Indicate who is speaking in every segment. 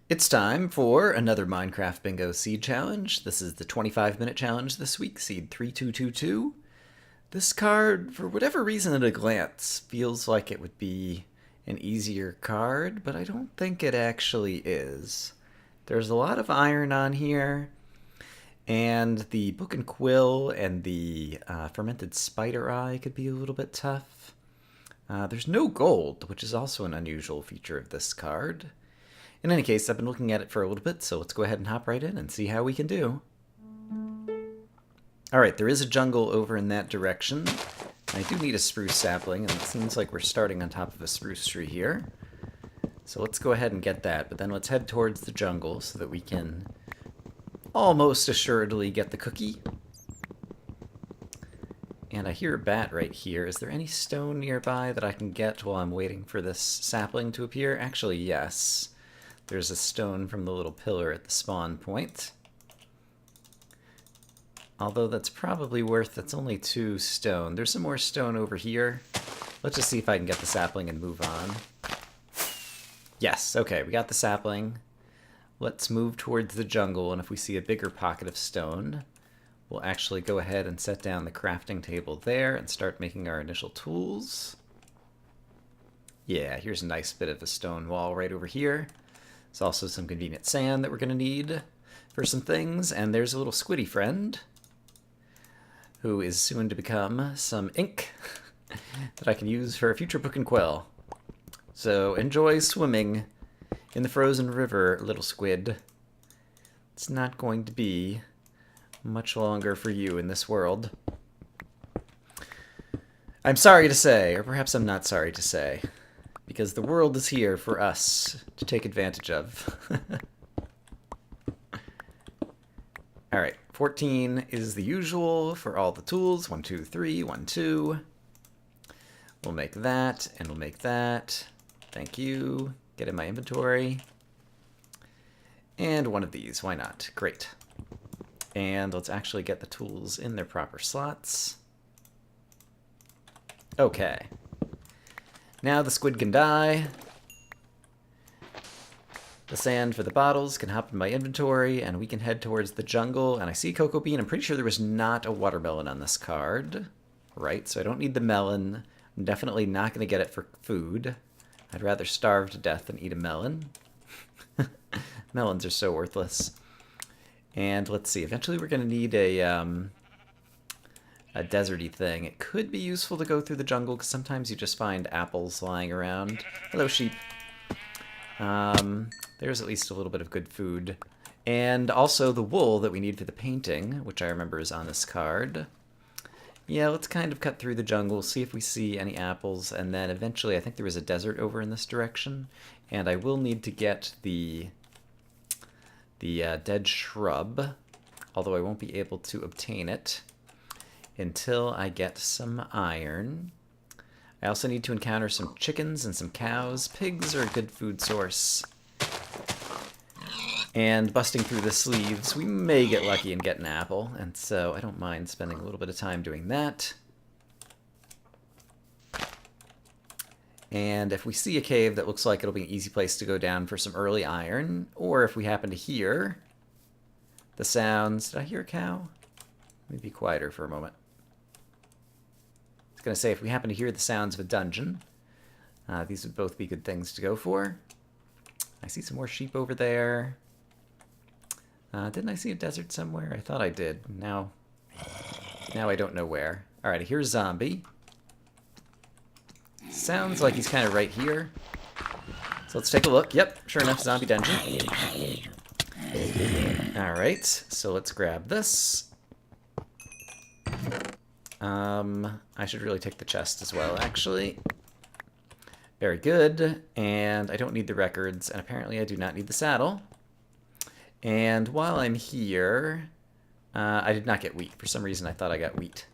Speaker 1: It's time for another Minecraft Bingo Seed Challenge. This is the 25-minute challenge this week, Seed 3222. This card, for whatever reason at a glance, feels like it would be an easier card, but I don't think it actually is. There's a lot of iron on here, and the Book and Quill and the Fermented Spider Eye could be a little bit tough. There's no gold, which is also an unusual feature of this card. In any case, I've been looking at it for a little bit, so let's go ahead and hop right in and see how we can do. Alright, there is a jungle over in that direction. I do need a spruce sapling, and it seems like we're starting on top of a spruce tree here. So let's go ahead and get that, but then let's head towards the jungle so that we can almost assuredly get the cookie. And I hear a bat right here. Is there any stone nearby that I can get while I'm waiting for this sapling to appear? Actually, yes. There's a stone from the little pillar at the spawn point. Although that's probably that's only 2 stone. There's some more stone over here. Let's just see if I can get the sapling and move on. Yes, okay, we got the sapling. Let's move towards the jungle, and if we see a bigger pocket of stone, we'll actually go ahead and set down the crafting table there and start making our initial tools. Yeah, here's a nice bit of a stone wall right over here. There's also some convenient sand that we're going to need for some things. And there's a little squiddy friend who is soon to become some ink that I can use for a future book and quill. So enjoy swimming in the frozen river, little squid. It's not going to be much longer for you in this world. I'm sorry to say, or perhaps I'm not sorry to say, because the world is here for us to take advantage of. Alright, 14 is the usual for all the tools. 1, 2, 3, 1, 2. We'll make that, and we'll make that. Thank you. Get in my inventory. And one of these, why not? Great. And let's actually get the tools in their proper slots. Okay. Now the squid can die. The sand for the bottles can hop in my inventory, and we can head towards the jungle. And I see cocoa bean. I'm pretty sure there was not a watermelon on this card. Right, so I don't need the melon. I'm definitely not going to get it for food. I'd rather starve to death than eat a melon. Melons are so worthless. And let's see, eventually we're going to need a deserty thing. It could be useful to go through the jungle, because sometimes you just find apples lying around. Hello, sheep. There's at least a little bit of good food. And also the wool that we need for the painting, which I remember is on this card. Yeah, let's kind of cut through the jungle, see if we see any apples, and then eventually I think there was a desert over in this direction, and I will need to get the dead shrub, although I won't be able to obtain it until I get some iron. I also need to encounter some chickens and some cows. Pigs are a good food source. And busting through the sleeves, we may get lucky and get an apple, and so I don't mind spending a little bit of time doing that. And if we see a cave that looks like it'll be an easy place to go down for some early iron, or if we happen to hear the sounds... Did I hear a cow? Let me be quieter for a moment. I was going to say, if we happen to hear the sounds of a dungeon, these would both be good things to go for. I see some more sheep over there. Didn't I see a desert somewhere? I thought I did. Now I don't know where. Alright, here's a zombie. Sounds like he's kind of right here. So let's take a look. Yep, sure enough, zombie dungeon. Alright, so let's grab this. I should really take the chest as well, actually. Very good. And I don't need the records, and apparently I do not need the saddle. And while I'm here, I did not get wheat. For some reason I thought I got wheat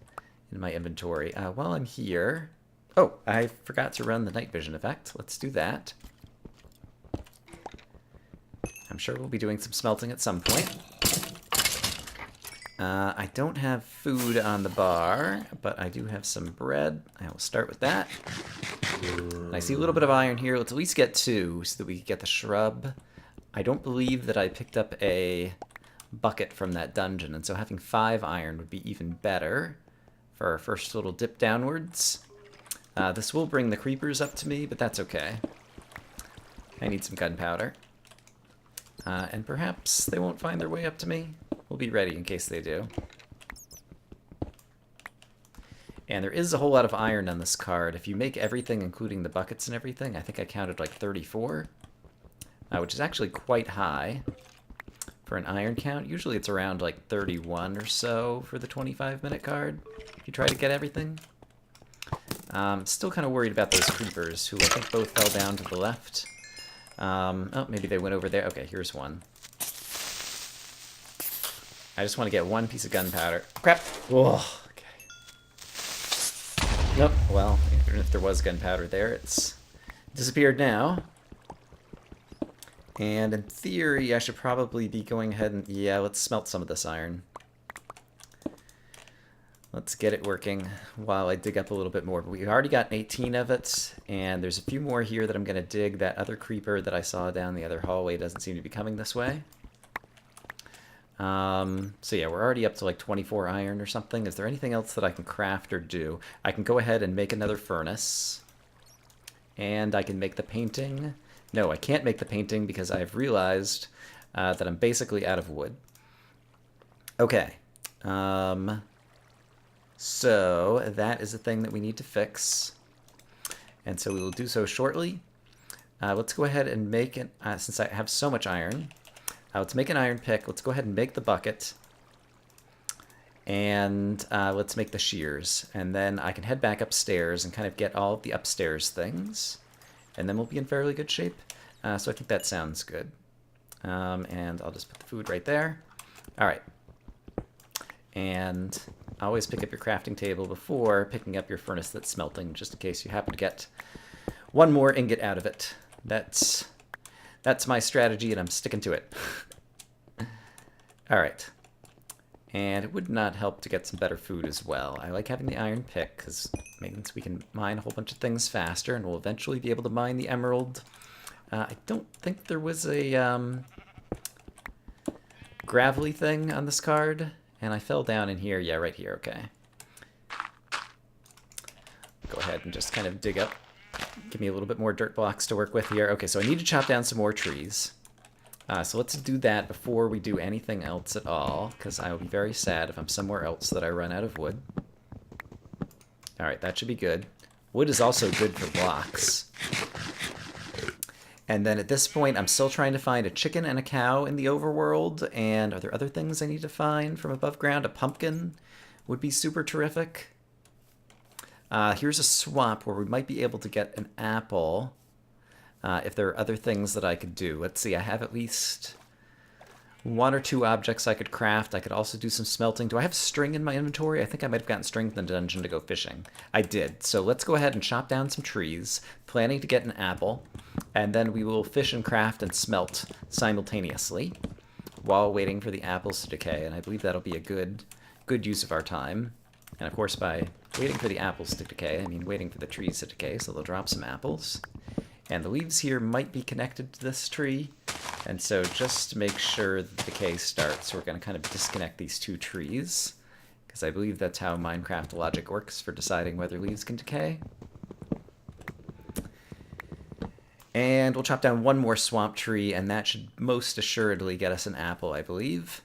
Speaker 1: in my inventory. While I'm here... Oh, I forgot to run the night vision effect. Let's do that. I'm sure we'll be doing some smelting at some point. I don't have food on the bar, but I do have some bread. I will start with that. I see a little bit of iron here. Let's at least get 2 so that we can get the shrub. I don't believe that I picked up a bucket from that dungeon, and so having 5 iron would be even better for our first little dip downwards. This will bring the creepers up to me, but that's okay. I need some gunpowder. And perhaps they won't find their way up to me. We'll be ready in case they do. And there is a whole lot of iron on this card. If you make everything, including the buckets and everything, I think I counted like 34, which is actually quite high for an iron count. Usually it's around like 31 or so for the 25-minute card, if you try to get everything. Still kind of worried about those creepers, who I think both fell down to the left. Oh, maybe they went over there. Okay, here's one. I just want to get one piece of gunpowder. Crap! Whoa. Nope, well, even if there was gunpowder there, it's disappeared now. And in theory, I should probably be going ahead and... Yeah, let's smelt some of this iron. Let's get it working while I dig up a little bit more. But we've already got 18 of it, and there's a few more here that I'm going to dig. That other creeper that I saw down the other hallway doesn't seem to be coming this way. So yeah, we're already up to like 24 iron or something. Is there anything else that I can craft or do? I can go ahead and make another furnace. And I can make the painting. No, I can't make the painting because I've realized that I'm basically out of wood. Okay. So that is a thing that we need to fix. And so we will do so shortly. Let's go ahead and make it, since I have so much iron, let's make an iron pick. Let's go ahead and make the bucket. And let's make the shears. And then I can head back upstairs and kind of get all of the upstairs things. And then we'll be in fairly good shape. So I think that sounds good. And I'll just put the food right there. All right. And always pick up your crafting table before picking up your furnace that's smelting, just in case you happen to get one more ingot out of it. That's my strategy, and I'm sticking to it. All right. And it would not help to get some better food as well. I like having the iron pick, because it means we can mine a whole bunch of things faster, and we'll eventually be able to mine the emerald. I don't think there was a gravelly thing on this card, and I fell down in here. Yeah, right here. Okay. Go ahead and just kind of dig up. Give me a little bit more dirt blocks to work with here. Okay, so I need to chop down some more trees. So let's do that before we do anything else at all, because I will be very sad if I'm somewhere else that I run out of wood. All right, that should be good. Wood is also good for blocks. And then at this point, I'm still trying to find a chicken and a cow in the overworld. And are there other things I need to find from above ground? A pumpkin would be super terrific. Here's a swamp where we might be able to get an apple. If there are other things that I could do. Let's see, I have at least 1 or 2 objects I could craft. I could also do some smelting. Do I have string in my inventory? I think I might have gotten string from the dungeon to go fishing. I did. So let's go ahead and chop down some trees, planning to get an apple, and then we will fish and craft and smelt simultaneously while waiting for the apples to decay, and I believe that'll be a good use of our time. And of course, by waiting for the apples to decay, I mean waiting for the trees to decay, so they'll drop some apples. And the leaves here might be connected to this tree, and so just to make sure that the decay starts, we're going to kind of disconnect these 2 trees, because I believe that's how Minecraft logic works for deciding whether leaves can decay. And we'll chop down 1 more swamp tree, and that should most assuredly get us an apple, I believe.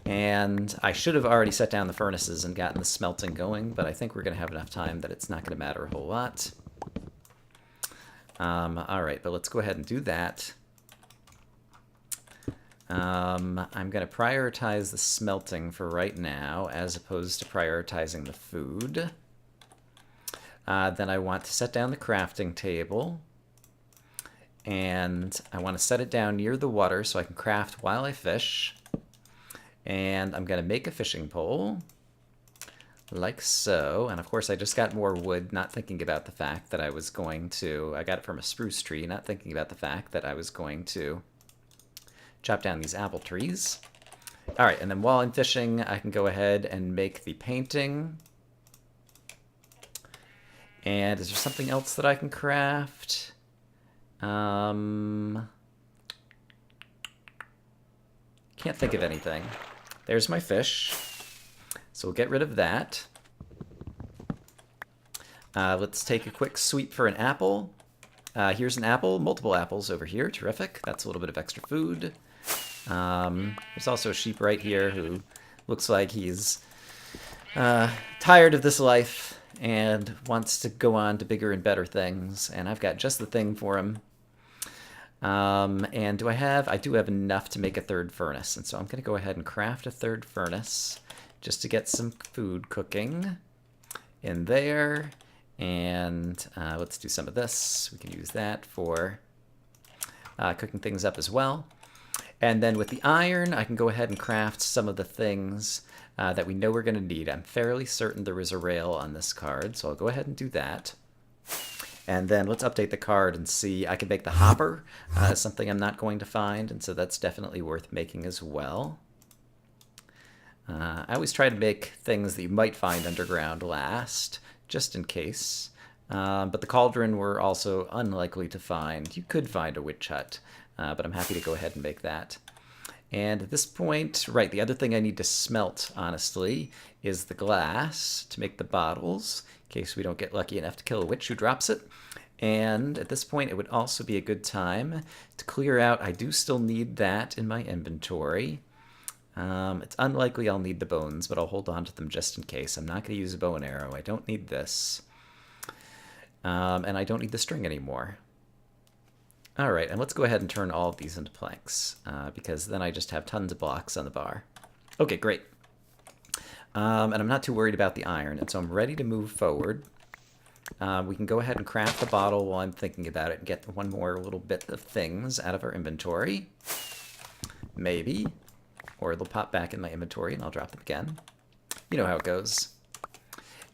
Speaker 1: And I should have already set down the furnaces and gotten the smelting going, but I think we're going to have enough time that it's not going to matter a whole lot. Alright, but let's go ahead and do that. I'm going to prioritize the smelting for right now, as opposed to prioritizing the food. Then I want to set down the crafting table. And I want to set it down near the water so I can craft while I fish. And I'm going to make a fishing pole. Like so, and of course I just got more wood, not thinking about the fact that I was going to, I got it from a spruce tree, not thinking about the fact that I was going to chop down these apple trees. Alright, and then while I'm fishing, I can go ahead and make the painting. And is there something else that I can craft? Can't think of anything. There's my fish. So we'll get rid of that. Let's take a quick sweep for an apple. Here's an apple, multiple apples over here. Terrific. That's a little bit of extra food. There's also a sheep right here who looks like he's tired of this life and wants to go on to bigger and better things. And I've got just the thing for him. And do I have? I do have enough to make a third furnace. And so I'm going to go ahead and craft a third furnace just to get some food cooking in there. And let's do some of this. We can use that for cooking things up as well. And then with the iron, I can go ahead and craft some of the things that we know we're going to need. I'm fairly certain there is a rail on this card, so I'll go ahead and do that. And then let's update the card and see. I can make the hopper, something I'm not going to find, and so that's definitely worth making as well. I always try to make things that you might find underground last, just in case. But the cauldron we're also unlikely to find. You could find a witch hut, but I'm happy to go ahead and make that. And at this point, right, the other thing I need to smelt, honestly, is the glass to make the bottles, in case we don't get lucky enough to kill a witch who drops it. And at this point, it would also be a good time to clear out. I do still need that in my inventory. It's unlikely I'll need the bones, but I'll hold on to them just in case. I'm not going to use a bow and arrow. I don't need this. And I don't need the string anymore. All right, and let's go ahead and turn all of these into planks, because then I just have tons of blocks on the bar. Okay, great. And I'm not too worried about the iron, and so I'm ready to move forward. We can go ahead and craft the bottle while I'm thinking about it and get one more little bit of things out of our inventory. Maybe. Or they'll pop back in my inventory and I'll drop them again. You know how it goes.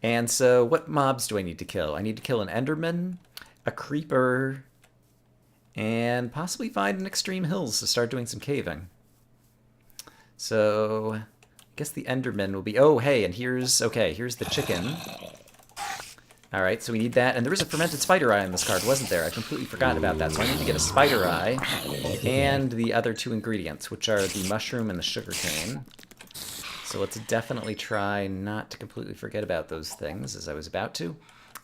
Speaker 1: And so what mobs do I need to kill? I need to kill an enderman, a creeper, and possibly find an extreme hills to start doing some caving. So I guess the enderman will be... Oh, hey, and here's the chicken. All right, so we need that. And there was a fermented spider eye on this card, wasn't there? I completely forgot about that. So I need to get a spider eye and the other two ingredients, which are the mushroom and the sugar cane. So let's definitely try not to completely forget about those things, as I was about to.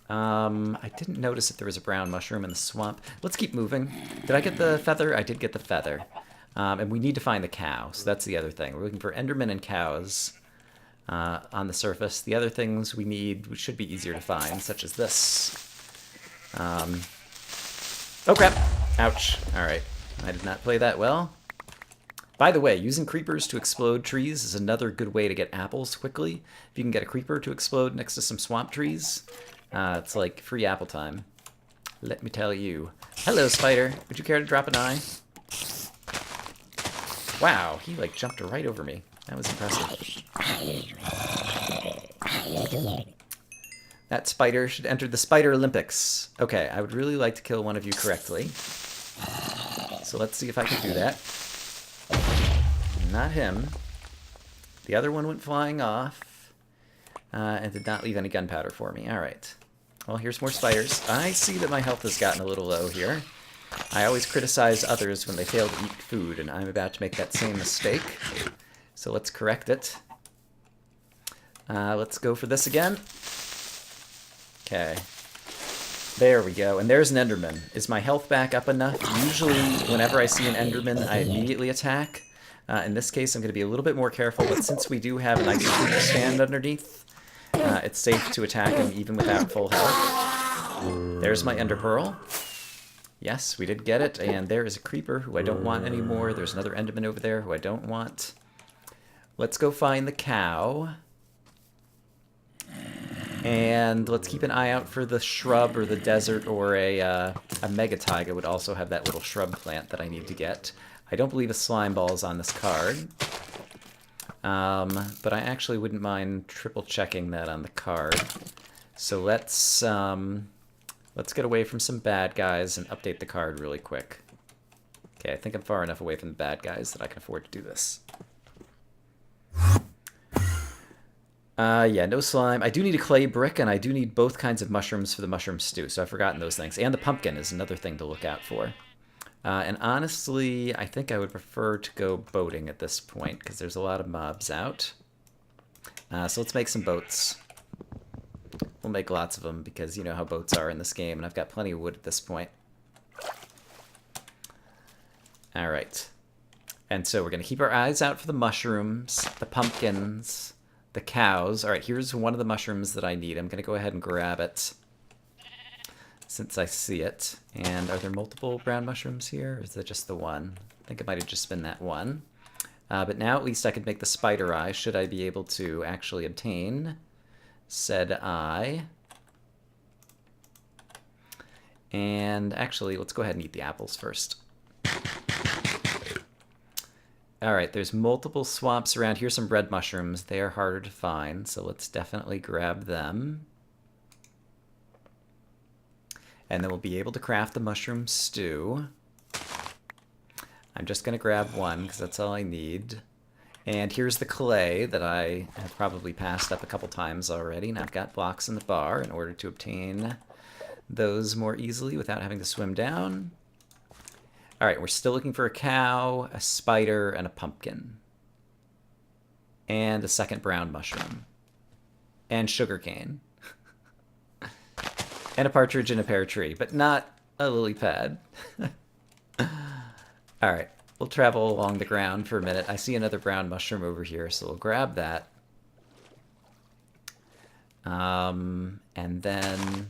Speaker 1: I didn't notice if there was a brown mushroom in the swamp. Let's keep moving. Did I get the feather? I did get the feather. And we need to find the cow, so that's the other thing. We're looking for endermen and cows on the surface. The other things we need should be easier to find, such as this. Oh crap! Ouch. Alright. I did not play that well. By the way, using creepers to explode trees is another good way to get apples quickly. If you can get a creeper to explode next to some swamp trees, it's like free apple time. Let me tell you. Hello, spider. Would you care to drop an eye? Wow, he like jumped right over me. That was impressive. That spider should enter the Spider Olympics. Okay, I would really like to kill one of you correctly. So let's see if I can do that. Not him. The other one went flying off and did not leave any gunpowder for me. All right. Well, here's more spiders. I see that my health has gotten a little low here. I always criticize others when they fail to eat food, and I'm about to make that same mistake. So let's correct it. Let's go for this again. Okay. There we go. And there's an enderman. Is my health back up enough? Usually, whenever I see an enderman, I immediately attack. In this case, I'm going to be a little bit more careful, but since we do have a nice tree to stand underneath, it's safe to attack him even without full health. There's my ender pearl. Yes, we did get it, and there is a creeper who I don't want anymore. There's another enderman over there who I don't want. Let's go find the cow. And let's keep an eye out for the shrub or the desert, or a mega taiga would also have that little shrub plant that I need to get. I don't believe a slime ball is on this card. But I actually wouldn't mind triple checking that on the card. So let's get away from some bad guys and update the card really quick. Okay, I think I'm far enough away from the bad guys that I can afford to do this. Yeah, no slime. I do need a clay brick, and I do need both kinds of mushrooms for the mushroom stew, so I've forgotten those things. And the pumpkin is another thing to look out for. And honestly, I think I would prefer to go boating at this point, because there's a lot of mobs out. So let's make some boats. We'll make lots of them, because you know how boats are in this game, and I've got plenty of wood at this point. Alright. And so we're going to keep our eyes out for the mushrooms, the pumpkins, the cows. Alright, here's one of the mushrooms that I need. I'm going to go ahead and grab it, since I see it. And are there multiple brown mushrooms here, or is it just the one? I think it might have just been that one. But now at least I could make the spider eye, should I be able to actually obtain said eye. And actually, let's go ahead and eat the apples first. Alright, there's multiple swamps around. Here's some red mushrooms. They are harder to find, so let's definitely grab them. And then we'll be able to craft the mushroom stew. I'm just going to grab one, because that's all I need. And here's the clay that I have probably passed up a couple times already, and I've got blocks in the bar in order to obtain those more easily without having to swim down. Alright, we're still looking for a cow, a spider, and a pumpkin. And a second brown mushroom. And sugarcane. And a partridge in a pear tree, but not a lily pad. Alright, we'll travel along the ground for a minute. I see another brown mushroom over here, so we'll grab that. And then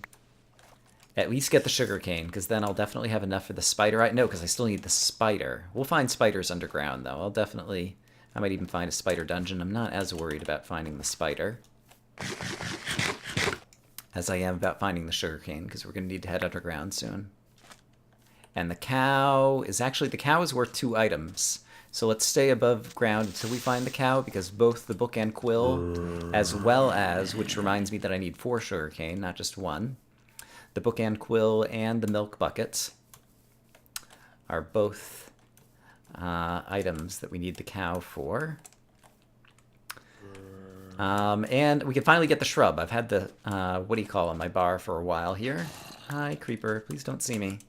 Speaker 1: at least get the sugarcane, because then I'll definitely have enough for the spider. No, because I still need the spider. We'll find spiders underground, though. I might even find a spider dungeon. I'm not as worried about finding the spider as I am about finding the sugarcane, because we're going to need to head underground soon. And the cow is worth 2 items. So let's stay above ground until we find the cow, because both the book and quill, as well as, which reminds me that I need 4 sugarcane, not just 1. The book and quill and the milk bucket are both items that we need the cow for. And we can finally get the shrub. I've had the, what do you call on my bar for a while here. Hi, creeper. Please don't see me.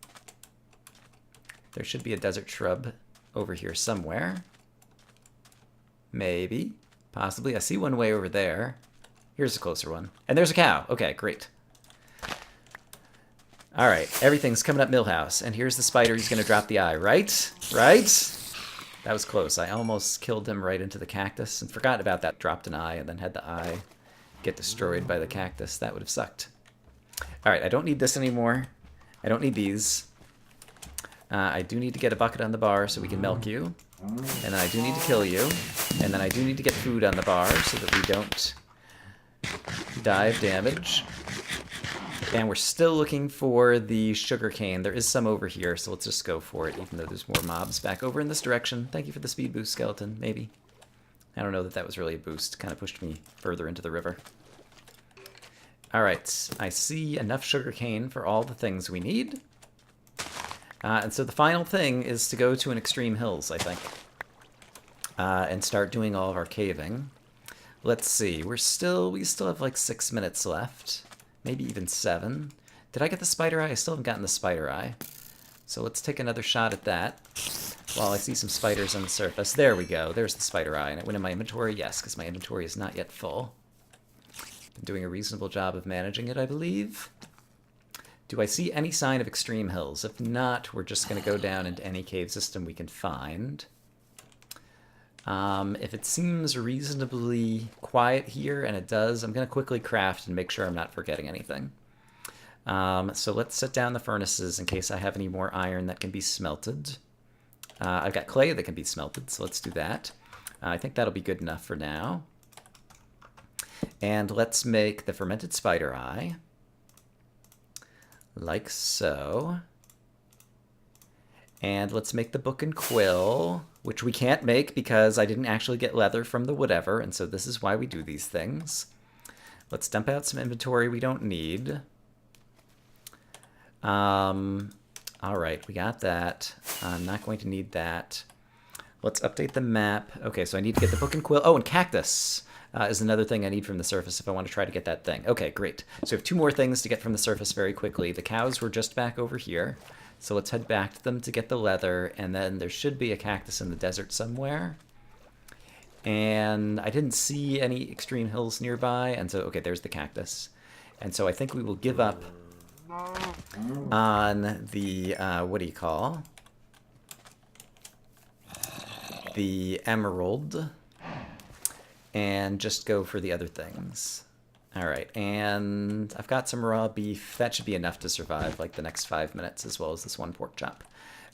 Speaker 1: There should be a desert shrub over here somewhere. Maybe. Possibly. I see one way over there. Here's a closer one. And there's a cow. Okay, great. Alright, everything's coming up Millhouse. And here's the spider. He's going to drop the eye, right? Right? That was close. I almost killed him right into the cactus and forgot about that. Dropped an eye and then had the eye get destroyed by the cactus. That would have sucked. Alright, I don't need this anymore. I don't need these. I do need to get a bucket on the bar so we can milk you. And then I do need to kill you. And then I do need to get food on the bar so that we don't die of damage. And we're still looking for the sugarcane. There is some over here, so let's just go for it, even though there's more mobs back over in this direction. Thank you for the speed boost, skeleton, maybe. I don't know that that was really a boost. Kind of pushed me further into the river. Alright, I see enough sugarcane for all the things we need. And so the final thing is to go to an Extreme Hills, I think. And start doing all of our caving. Let's see, we still have like 6 minutes left. Maybe even 7. Did I get the spider eye? I still haven't gotten the spider eye. So let's take another shot at that. While I see some spiders on the surface. There we go. There's the spider eye. And it went in my inventory? Yes, because my inventory is not yet full. Been doing a reasonable job of managing it, I believe. Do I see any sign of Extreme Hills? If not, we're just going to go down into any cave system we can find. If it seems reasonably quiet here, and it does, I'm going to quickly craft and make sure I'm not forgetting anything. So let's set down the furnaces in case I have any more iron that can be smelted. I've got clay that can be smelted, so let's do that. I think that'll be good enough for now. And let's make the fermented spider eye. Like so. And let's make the book and quill, which we can't make because I didn't actually get leather from the whatever, and so this is why we do these things. Let's dump out some inventory we don't need. Alright, we got that. I'm not going to need that. Let's update the map. Okay, so I need to get the book and quill. Oh, and cactus is another thing I need from the surface if I want to try to get that thing. Okay, great. So we have 2 more things to get from the surface very quickly. The cows were just back over here. So let's head back to them to get the leather, and then there should be a cactus in the desert somewhere. And I didn't see any extreme hills nearby, and so, okay, there's the cactus. And so I think we will give up on the, what do you call? The emerald, and just go for the other things. Alright, and I've got some raw beef. That should be enough to survive, like, the next 5 minutes, as well as this one pork chop.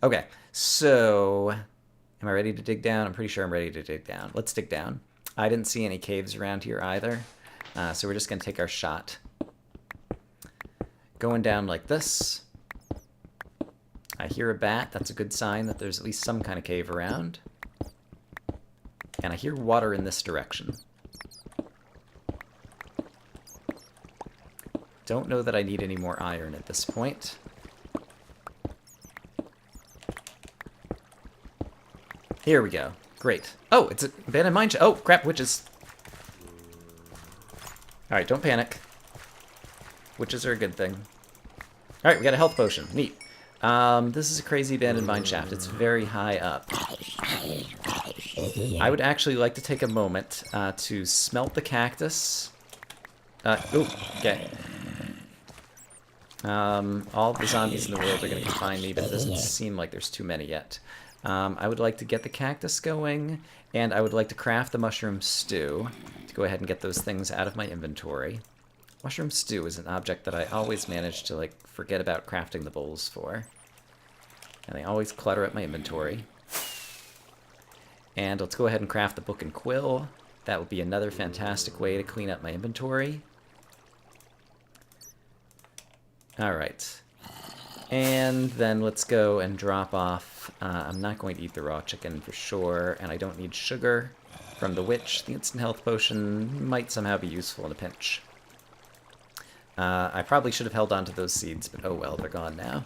Speaker 1: Okay, so am I ready to dig down? I'm pretty sure I'm ready to dig down. Let's dig down. I didn't see any caves around here either, so we're just going to take our shot. Going down like this. I hear a bat. That's a good sign that there's at least some kind of cave around. And I hear water in this direction. Don't know that I need any more iron at this point. Here we go. Great. Oh, it's an abandoned mine shaft. Oh, crap, witches. Alright, don't panic. Witches are a good thing. Alright, we got a health potion. Neat. This is a crazy abandoned mine shaft. It's very high up. I would actually like to take a moment to smelt the cactus. Ooh, okay. All the zombies in the world are going to find me, but it doesn't seem like there's too many yet. I would like to get the cactus going, and I would like to craft the mushroom stew to go ahead and get those things out of my inventory. Mushroom stew is an object that I always manage to, like, forget about crafting the bowls for. And I always clutter up my inventory. And let's go ahead and craft the book and quill. That will be another fantastic way to clean up my inventory. Alright. And then let's go and drop off. I'm not going to eat the raw chicken for sure, and I don't need sugar from the witch. The instant health potion might somehow be useful in a pinch. I probably should have held on to those seeds, but oh well, they're gone now.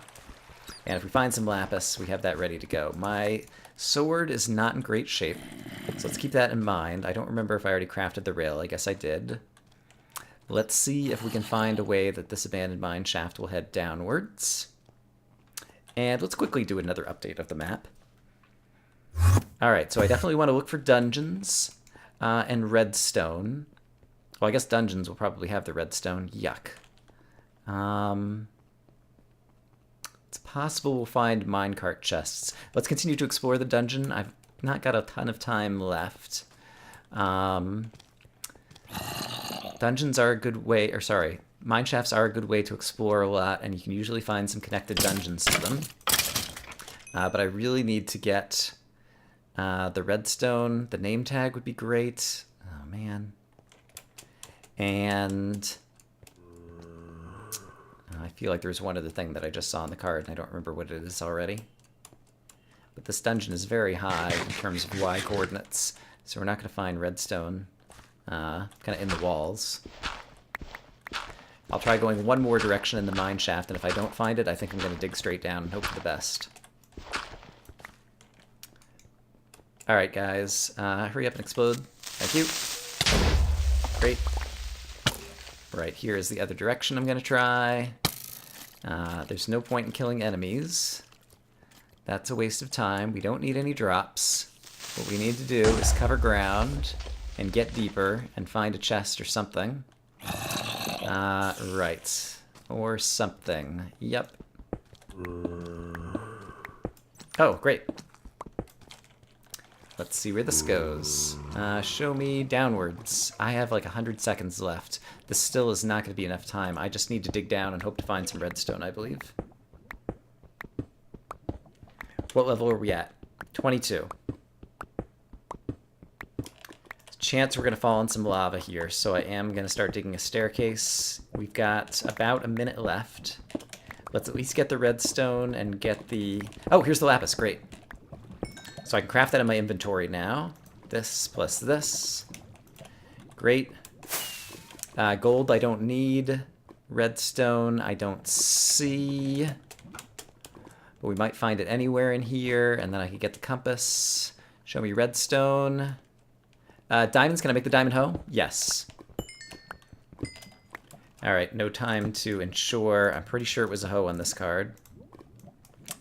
Speaker 1: And if we find some lapis, we have that ready to go. My sword is not in great shape, so let's keep that in mind. I don't remember if I already crafted the rail. I guess I did. Let's see if we can find a way that this abandoned mine shaft will head downwards. And let's quickly do another update of the map. Alright, so I definitely want to look for dungeons and redstone. Well, I guess dungeons will probably have the redstone. Yuck. It's possible we'll find minecart chests. Let's continue to explore the dungeon. I've not got a ton of time left. Dungeons are a good way, or sorry, mineshafts are a good way to explore a lot, and you can usually find some connected dungeons to them. But I really need to get the redstone. The name tag would be great. Oh, man. And I feel like there's one other thing that I just saw on the card, and I don't remember what it is already. But this dungeon is very high in terms of Y coordinates, so we're not going to find redstone kind of in the walls. I'll try going one more direction in the mine shaft, and if I don't find it, I think I'm going to dig straight down and hope for the best. Alright, guys. Hurry up and explode. Thank you. Great. Right here is the other direction I'm going to try. There's no point in killing enemies. That's a waste of time. We don't need any drops. What we need to do is cover ground and get deeper and find a chest or something. Right. Or something. Yep. Oh, great. Let's see where this goes. Show me downwards. I have like 100 seconds left. This still is not going to be enough time. I just need to dig down and hope to find some redstone, I believe. What level are we at? 22. Chance we're going to fall in some lava here, so I am going to start digging a staircase. We've got about a minute left. Let's at least get the redstone and get the... Oh, here's the lapis. Great. So I can craft that in my inventory now. This plus this. Great. Gold I don't need. Redstone I don't see. But we might find it anywhere in here, and then I can get the compass. Show me redstone. Diamonds, can I make the diamond hoe? Yes. Alright, no time to ensure. I'm pretty sure it was a hoe on this card.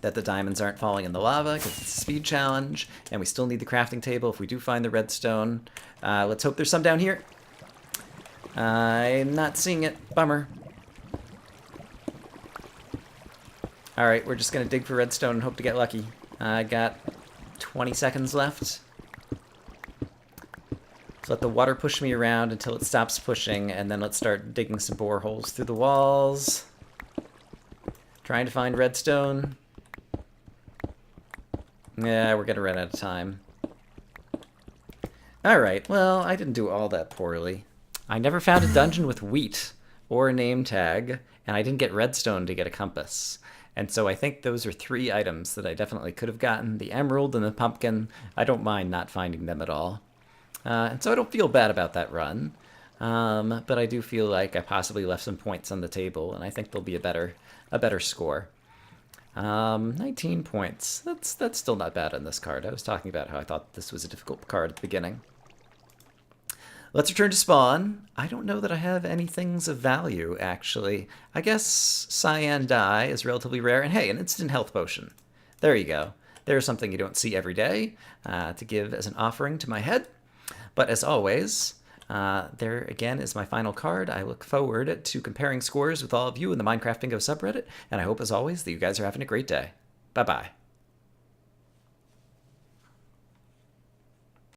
Speaker 1: that the diamonds aren't falling in the lava because it's a speed challenge, and we still need the crafting table if we do find the redstone. Let's hope there's some down here. I'm not seeing it. Bummer. Alright, we're just going to dig for redstone and hope to get lucky. I got 20 seconds left. So let the water push me around until it stops pushing, and then let's start digging some boreholes through the walls. Trying to find redstone. Yeah, we're going to run out of time. Alright, well, I didn't do all that poorly. I never found a dungeon with wheat or a name tag, and I didn't get redstone to get a compass. And so I think those are 3 items that I definitely could have gotten. The emerald and the pumpkin, I don't mind not finding them at all. And so I don't feel bad about that run. But I do feel like I possibly left some points on the table, and I think there'll be a better score. 19 points. That's still not bad on this card. I was talking about how I thought this was a difficult card at the beginning. Let's return to spawn. I don't know that I have any things of value, actually. I guess cyan dye is relatively rare. And hey, an instant health potion. There you go. There's something you don't see every day to give as an offering to my head. But as always, there again is my final card. I look forward to comparing scores with all of you in the Minecraft Bingo subreddit. And I hope, as always, that you guys are having a great day. Bye-bye.